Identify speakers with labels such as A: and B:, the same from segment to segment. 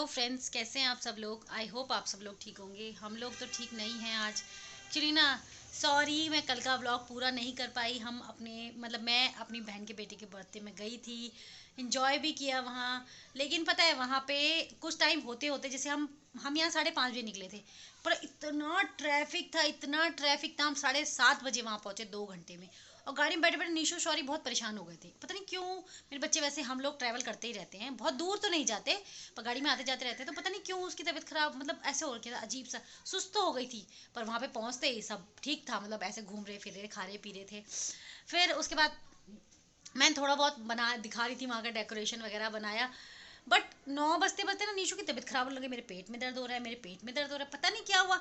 A: Friends, कैसे हैं आप सब लोग। आई होप आप सब लोग ठीक होंगे। हम लोग तो ठीक नहीं हैं आज। एक्चुअली ना, सॉरी मैं कल का व्लॉग पूरा नहीं कर पाई। हम अपने मैं अपनी बहन के बेटे के बर्थडे में गई थी, इंजॉय भी किया वहाँ। लेकिन पता है वहाँ पे कुछ टाइम होते होते जैसे हम यहाँ 5:30 बजे निकले थे, पर इतना ट्रैफिक था, इतना ट्रैफिक था। हम 7:30 बजे वहाँ पहुँचे, 2 घंटे में। और गाड़ी में बैठे बैठे नीशो शौरी बहुत परेशान हो गए थे, पता नहीं क्यों। मेरे बच्चे, वैसे हम लोग ट्रैवल करते ही रहते हैं, बहुत दूर तो नहीं जाते पर गाड़ी में आते जाते रहते हैं, तो पता नहीं क्यों उसकी तबीयत खराब, ऐसे हो रखी था, अजीब सा सुस्त तो हो गई थी। पर वहाँ पे पहुँचते ही सब ठीक था, ऐसे घूम रहे फिर रहे, खा रहे पी रहे थे। फिर उसके बाद मैं थोड़ा बहुत बना दिखा रही थी, वहाँ का डेकोरेशन वगैरह बनाया। बट 9 बजते बजते ना नीशू की तबीयत खराब होने लगी। मेरे पेट में दर्द हो रहा है, मेरे पेट में दर्द हो रहा है, पता नहीं क्या हुआ।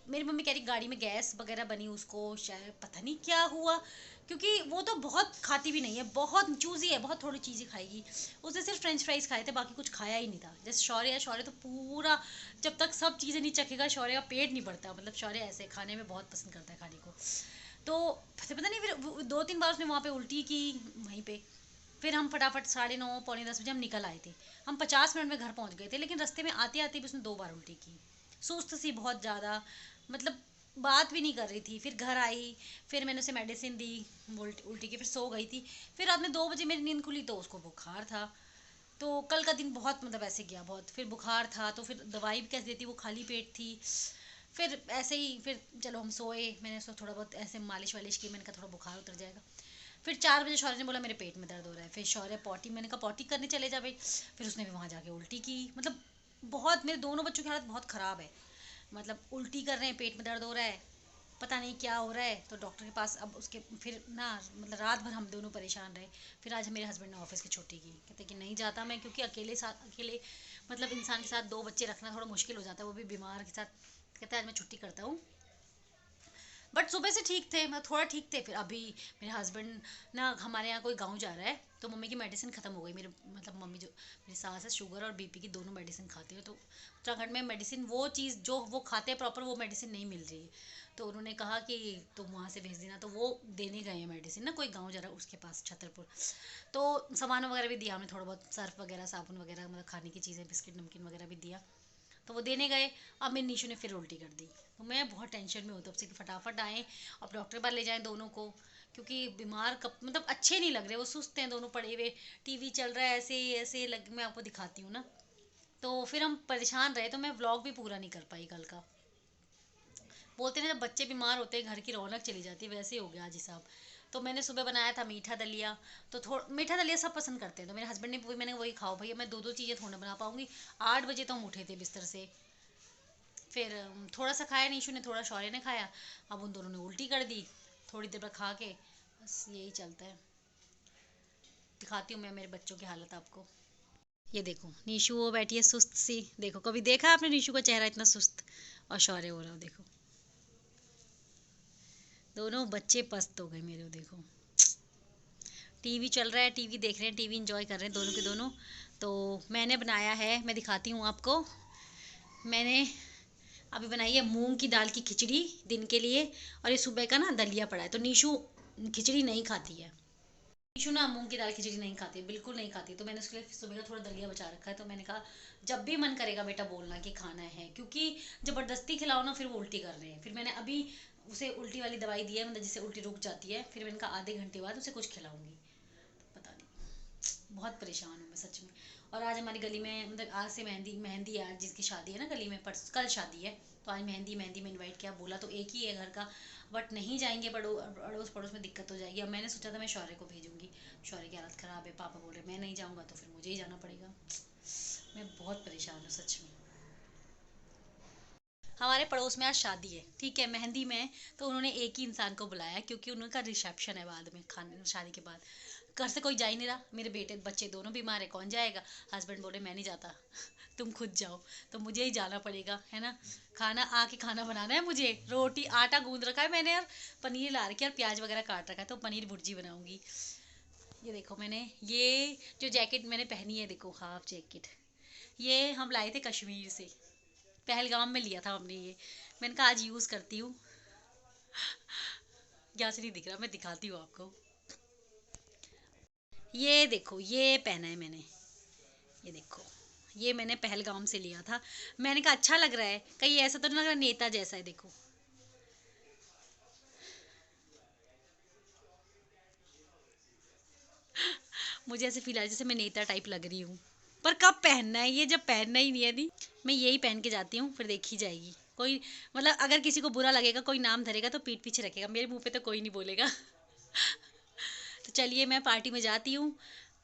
A: मेरी मम्मी कह रही गाड़ी में गैस वगैरह बनी उसको, शायद पता नहीं क्या हुआ। क्योंकि वो तो बहुत खाती भी नहीं है, बहुत चूज़ी है, बहुत थोड़ी चीज़ें खाएगी। उसने सिर्फ फ्रेंच फ्राइज खाए थे, बाकी कुछ खाया ही नहीं था। जैसे शौर्य है, शौर्य तो पूरा, जब तक सब चीज़ें नहीं चखेगा शौर्य का पेट नहीं भरता। शौर्य ऐसे खाने में बहुत पसंद करता है खाने को। तो पता नहीं, फिर 2-3 बार उसने वहाँ पे उल्टी की वहीं पे। फिर हम फटाफट 9:30 पौने 10 बजे हम निकल आए थे। हम 50 मिनट में घर पहुँच गए थे, लेकिन रास्ते में आते आते भी उसने 2 बार उल्टी की। सुस्त सी बहुत ज़्यादा, मतलब बात भी नहीं कर रही थी। फिर घर आई, फिर मैंने उसे मेडिसिन दी उल्टी की, फिर सो गई थी। फिर रात में 2 बजे मेरी नींद खुली तो उसको बुखार था। तो कल का दिन बहुत ऐसे गया बहुत। फिर बुखार था तो फिर दवाई भी कैसे देती, वो खाली पेट थी। फिर ऐसे ही, फिर चलो हम सोए। मैंने उसको थोड़ा बहुत ऐसे मालिश वालिश की, मैंने कहा थोड़ा बुखार उतर जाएगा। फिर 4 बजे शौर्य ने बोला मेरे पेट में दर्द हो रहा है। फिर शौर्य पॉटी, मैंने कहा पॉटी करने चले जा भाई। फिर उसने भी वहाँ जाके उल्टी की। बहुत, मेरे दोनों बच्चों की हालत बहुत ख़राब है। उल्टी कर रहे हैं, पेट में दर्द हो रहा है, पता नहीं क्या हो रहा है। तो डॉक्टर के पास अब उसके फिर ना, रात भर हम दोनों परेशान रहे। फिर आज मेरे हस्बैंड ने ऑफिस की छुट्टी की, कहते कि नहीं जाता मैं, क्योंकि अकेले इंसान के साथ 2 बच्चे रखना थोड़ा मुश्किल हो जाता है, वो भी बीमार के साथ। कहते हैं आज मैं छुट्टी करता हूँ। बट सुबह से ठीक थे, थोड़ा ठीक थे। फिर अभी मेरे हस्बैंड ना, हमारे यहाँ कोई गांव जा रहा है, तो मम्मी की मेडिसिन ख़त्म हो गई। मेरे मम्मी जो मेरी सास है, शुगर और बीपी की दोनों मेडिसिन खाती है। तो उत्तराखंड में मेडिसिन, वो चीज़ जो वो खाते हैं प्रॉपर, वो मेडिसिन नहीं मिल रही है। तो उन्होंने कहा कि तुम वहाँ से भेज देना, तो वो देने गए हैं मेडिसिन ना, कोई गाँव जा रहा है उसके पास, छतरपुर। तो सामान वगैरह भी दिया हमने, थोड़ा बहुत सर्फ वगैरह, साबुन वगैरह, खाने की चीज़ें, बिस्किट नमकीन वगैरह भी दिया। तो वो देने गए। अब मेरी नीशू ने फिर उल्टी कर दी। तो मैं बहुत टेंशन में हूँ तब से कि फटाफट आएँ, अब डॉक्टर पास ले जाएं दोनों को। क्योंकि बीमार कब, अच्छे नहीं लग रहे, वो सुस्त हैं दोनों पड़े हुए। टीवी चल रहा है, ऐसे ऐसे लग, मैं आपको दिखाती हूँ ना। तो फिर हम परेशान रहे, तो मैं व्लॉग भी पूरा नहीं कर पाई कल का। बोलते हैं ना, जब बच्चे बीमार होते हैं घर की रौनक चली जाती है, वैसे ही हो गया आज हिसाब। तो मैंने सुबह बनाया था मीठा दलिया। तो थोड़ा मीठा दलिया सब पसंद करते हैं, तो मेरे हस्बैंड ने वही, मैंने वही खाओ भैया, मैं दो दो चीज़ें थोड़ा बना पाऊँगी। 8 बजे तो हम उठे थे बिस्तर से। फिर थोड़ा सा खाया नीशू ने, थोड़ा शौर्य ने खाया। अब उन दोनों ने उल्टी कर दी थोड़ी देर बाद खा के। बस यही चलता है। दिखाती हूँ मैं मेरे बच्चों की हालत आपको। ये देखो नीशू, वो बैठी है सुस्त सी। देखो, कभी देखा आपने नीशू का चेहरा इतना सुस्त। और शौर्य हो रहा हो, देखो दोनों बच्चे पस्त हो गए मेरे, देखो। टीवी चल रहा है, टीवी देख रहे हैं, टीवी इंजॉय कर रहे हैं दोनों के दोनों। तो मैंने बनाया है, मैं दिखाती हूँ आपको। मैंने अभी बनाई है मूंग की दाल की खिचड़ी दिन के लिए। और ये सुबह का ना दलिया पड़ा है। तो नीशू खिचड़ी नहीं खाती है। नीशू ना मूंग की दाल खिचड़ी नहीं खाती, बिल्कुल नहीं खाती। तो मैंने उसके लिए सुबह का थोड़ा दलिया बचा रखा है। तो मैंने कहा जब भी मन करेगा बेटा बोलना कि खाना है, क्योंकि ज़बरदस्ती खिलाओ ना फिर वो उल्टी कर रहे हैं। फिर मैंने अभी उसे उल्टी वाली दवाई दी है, जिससे उल्टी रुक जाती है। फिर मैंने कहा आधे घंटे बाद उसे कुछ खिलाऊंगी। पता नहीं, बहुत परेशान हूँ मैं सच में। और आज हमारी गली में, आज से मेहंदी मेहंदी है, आज जिसकी शादी है ना गली में, कल शादी है। तो आज मेहंदी मेहंदी में इनवाइट किया, बोला तो एक ही है घर का। बट नहीं जाएंगे, अड़ोस पड़ोस में दिक्कत हो जाएगी। अब मैंने सोचा था मैं शौर्य को भेजूंगी। शौर्य की हालत ख़राब है, पापा बोल रहे मैं नहीं जाऊँगा तो फिर मुझे ही जाना पड़ेगा। मैं बहुत परेशान हूँ सच में। हमारे पड़ोस में आज शादी है, ठीक है, मेहंदी में। तो उन्होंने एक ही इंसान को बुलाया, क्योंकि उनका रिसेप्शन है बाद में, खाने शादी के बाद। घर से कोई जा ही नहीं रहा, मेरे बेटे बच्चे दोनों बीमार है, कौन जाएगा। हस्बैंड बोले मैं नहीं जाता, तुम खुद जाओ। तो मुझे ही जाना पड़ेगा, है ना। खाना आके खाना बनाना है मुझे। रोटी, आटा गूंद रखा है मैंने, और पनीर ला रखी है, और प्याज वगैरह काट रखा है, तो पनीर भुर्जी बनाऊंगी। ये देखो, मैंने ये जो जैकेट मैंने पहनी है, देखो हाफ जैकेट, ये हम लाए थे कश्मीर से। पहलगाम में लिया था हमने ये। मैंने कहा आज यूज़ करती हूँ। यहाँ से नहीं दिख रहा, मैं दिखाती हूँ आपको। ये देखो, ये पहना है मैंने, ये देखो, ये मैंने पहलगाम से लिया था। मैंने कहा अच्छा लग रहा है, कहीं ऐसा तो नहीं लग रहा नेता जैसा है। देखो मुझे ऐसे फील आ रहा है जैसे मैं नेता टाइप लग रही हूँ, पर कब पहनना है ये, जब पहनना ही नहीं है। नहीं, मैं यही पहन के जाती हूँ, फिर देखी जाएगी। कोई मतलब अगर किसी को बुरा लगेगा, कोई नाम धरेगा तो पीठ पीछे रखेगा, मेरे मुंह पे तो कोई नहीं बोलेगा। तो चलिए मैं पार्टी में जाती हूँ,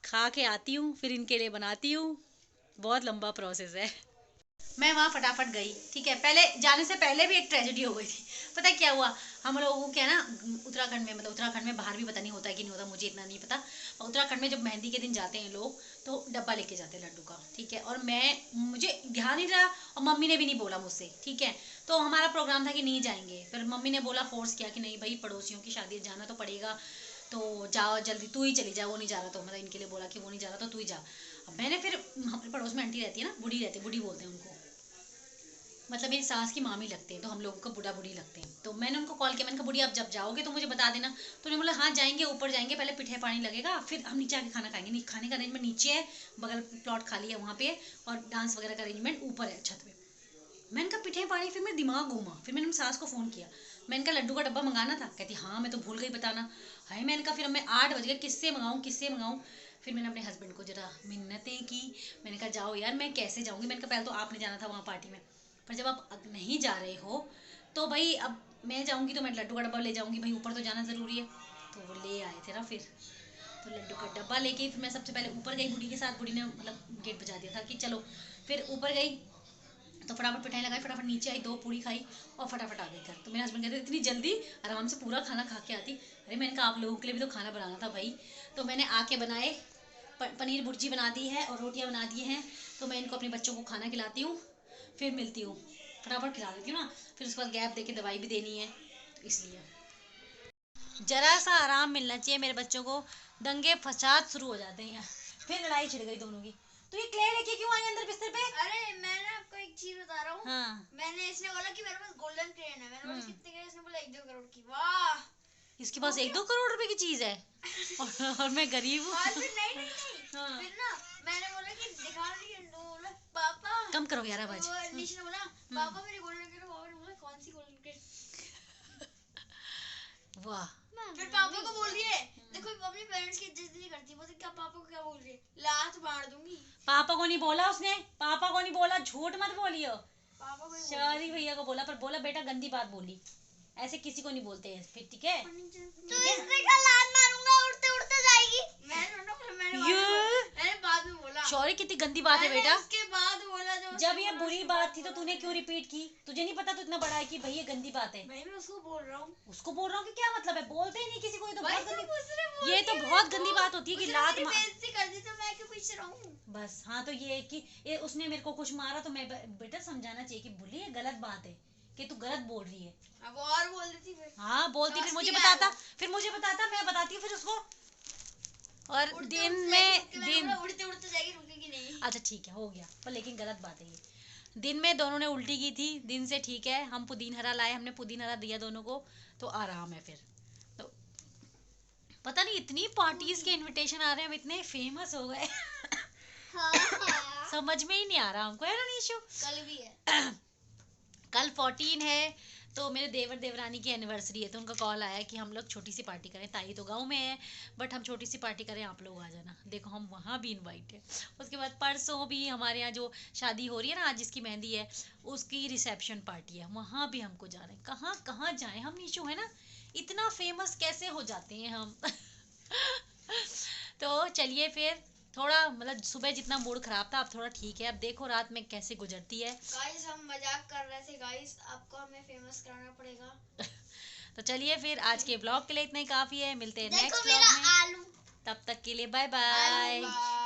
A: खा के आती हूँ, फिर इनके लिए बनाती हूँ। बहुत लंबा प्रोसेस है। मैं वहाँ फटाफट गई, ठीक है। पहले जाने से पहले भी एक ट्रेजेडी हो गई थी। पता है क्या हुआ, हम लोगों को क्या ना उत्तराखंड में, मतलब उत्तराखंड में बाहर भी पता नहीं होता है कि नहीं होता, मुझे इतना नहीं पता। उत्तराखंड में जब मेहंदी के दिन जाते हैं लोग तो डब्बा लेके जाते हैं लड्डू का, ठीक है। और मुझे ध्यान नहीं रहा और मम्मी ने भी नहीं बोला मुझसे, ठीक है। तो हमारा प्रोग्राम था कि नहीं जाएंगे, फिर मम्मी ने बोला, फोर्स किया कि नहीं भाई पड़ोसियों की शादी है, जाना तो पड़ेगा, तो जाओ जल्दी, तू ही चली जा, वो नहीं जा रहा, तो मतलब इनके लिए बोला कि वो नहीं जा रहा तो तू ही जा। अब मैंने फिर, हमारे पड़ोस में आंटी रहती है ना, बूढ़ी रहती है, बूढ़ी बोलते हैं उनको, मतलब मेरी सास की मामी लगते हैं, तो हम लोगों को बूढ़ा बूढ़ी लगते हैं। तो मैंने उनको कॉल किया, मैंने कहा बूढ़ी आप जब जाओगे तो मुझे बता देना। तो उन्होंने बोला हाँ जाएंगे, ऊपर जाएंगे, पहले पिठे पानी लगेगा, फिर हम नीचे आके खाना खाएंगे। नहीं, खाने का अरेंजमेंट नीचे है, बगल प्लॉट खाली है वहाँ पे, और डांस वगैरह का अरेंजमेंट ऊपर है छत पे। मैंने कहा पिठे पानी, फिर मेरा दिमाग घूमा, फिर मैंने सास को फ़ोन किया, मैंने कहा लड्डू का डब्बा मंगाना था, कहती हाँ मैं तो भूल गई बताना। हाय मैंने कहा फिर मैं 8 बज गए, किससे मंगाऊँ किससे मंगाऊँ। फिर मैंने अपने हस्बैंड को जरा मिन्नतें की, मैंने कहा जाओ यार, मैं कैसे जाऊँगी। मैंने कहा पहले तो आपने जाना था वहाँ पार्टी में, पर जब आप नहीं जा रहे हो तो भाई अब मैं जाऊँगी तो मैं लड्डू का डब्बा ले जाऊँगी, भाई ऊपर तो जाना ज़रूरी है। तो वो ले आए थे ना फिर, तो लड्डू का डब्बा लेके फिर मैं सबसे पहले ऊपर गई बूढ़ी के साथ, बूढ़ी ने मतलब गेट बजा दिया था कि चलो। फिर ऊपर गई तो फटाफट पिठाई लगाई, फटाफट नीचे आई, 2 पूड़ी खाई और फटाफट आ गई घर। तो मेरे हस्बैंड कहते इतनी जल्दी आराम से पूरा खाना खा के आती। अरे मैंने कहा आप लोगों के लिए भी तो खाना बनाना था भाई। तो मैंने आके बनाए, पनीर भुर्जी बना दी है और रोटियां बना दी हैं। तो मैं इनको अपने बच्चों को खाना खिलाती हूँ, फिर मिलती हूँ, फटाफट खिला देती हूँ ना, फिर उसके बाद गैप दे के दवाई भी देनी है, तो इसलिए जरा सा आराम मिलना चाहिए मेरे बच्चों को। दंगे फसाद शुरू हो जाते हैं, फिर लड़ाई छिड़ गई दोनों की। तो ये क्ले लेके क्यों आई अंदर बिस्तर पे?
B: अरे मैं ना आपको एक चीज बता रहा हूँ।
A: हाँ,
B: मैंने इसने बोला कि मेरे पास गोल्डन क्रेन है, मैंने बोला कितने की? इसने बोला 1-2 करोड़ की। वाह,
A: इसके पास 1-2 करोड़ रुपए की चीज है और मैं गरीब हूँ।
B: और फिर नहीं नहीं नहीं
A: हाँ,
B: फिर ना मैंने बोला कि दिखा रही है, तो बोला पापा,
A: कम करो यार आवाज।
B: तो निश ने बोला पापा मेरी गोल्डन क्रेन। पापा ने बोला कौन सी गोल्डन क्रेन?
A: वाह,
B: फिर पापा को बोल रही है, देखो अपने पेरेंट्स की इज्जत नहीं करती, बोलते क्या पापा को क्या बोल रही है, लात मार दूंगी।
A: पापा को नहीं बोला उसने, पापा को नहीं बोला, झूठ मत बोलियो।
B: पापा को
A: शौरी भैया को बोला, पर बोला बेटा गंदी बात बोली, ऐसे किसी को नहीं बोलते हैं फिर, ठीक है।
B: तो इसने कहा लात मारूंगा, उड़ते उड़ते जाएगी। मैंने बाद में बोला
A: शौरी कितनी गंदी बात है बेटा।
B: उसके बाद बोला
A: जब ये बुरी बात थी तो तूने क्यों रिपीट की? तुझे नहीं पता तू इतना बड़ा है कि भाई ये गंदी बात है?
B: मैं भी उसको बोल रहा हूँ,
A: उसको बोल रहा हूँ कि क्या मतलब है, बोलते ही नहीं किसी को, ये तो बहुत गंदी,
B: उसने
A: ये तो बहुत गंदी बात होती है कि लात मार।
B: बेइज्जती कर दी तो मैं क्यों पीछे रहूं?
A: बस हाँ, तो ये कि ये उसने मेरे को कुछ मारा तो मैं बेटा समझाना चाहिए कि बुली ये गलत बात है, कि तू गलत बोल रही है।
B: अब और बोल देती फिर।
A: हाँ बोलती, फिर मुझे
B: समझती
A: बताता, फिर मुझे बताता, मैं बताती हूँ फिर उसको। और
B: उड़ते
A: दिन
B: उड़ते
A: में
B: जाएगी, मैंने
A: दिन,
B: बोला उड़ते उड़ते जाएगी, रुकेगी नहीं।
A: अच्छा ठीक है हो गया, पर लेकिन गलत बात है ये। दिन में दोनों ने उल्टी की थी, दिन से ठीक है। हम पुदीन हरा लाए, हमने पुदीन हरा दिया दोनों को, तो आराम है फिर। तो पता नहीं इतनी पार्टीज के इनविटेशन आ रहे हैं, हम इतने फेमस हो गए।
B: हाँ।
A: समझ में ही नहीं आ रहा हमको, है ना निशु?
B: कल भी है।
A: कल 14 है, तो मेरे देवर देवरानी की एनिवर्सरी है, तो उनका कॉल आया कि हम लोग छोटी सी पार्टी करें। ताई तो गांव में है, बट हम छोटी सी पार्टी करें, आप लोग आ जाना। देखो हम वहाँ भी इनवाइट है। उसके बाद परसों भी हमारे यहाँ जो शादी हो रही है ना, आज जिसकी मेहंदी है उसकी रिसेप्शन पार्टी है, वहाँ भी हमको जाना है। कहाँ कहाँ जाएं हम निशु, है ना? इतना फेमस कैसे हो जाते हैं हम। तो चलिए फिर, थोड़ा मतलब सुबह जितना मूड खराब था अब थोड़ा ठीक है। अब देखो रात में कैसे गुजरती है।
B: गाइस हम मजाक कर रहे थे गाइस, आपको हमें फेमस कराना पड़ेगा।
A: तो चलिए फिर आज के ब्लॉग के लिए इतना ही काफी है, मिलते हैं
B: देखो
A: नेक्स्ट
B: मेरा
A: ब्लॉग में।
B: आलू।
A: तब तक के लिए बाय बाय।
B: बाय।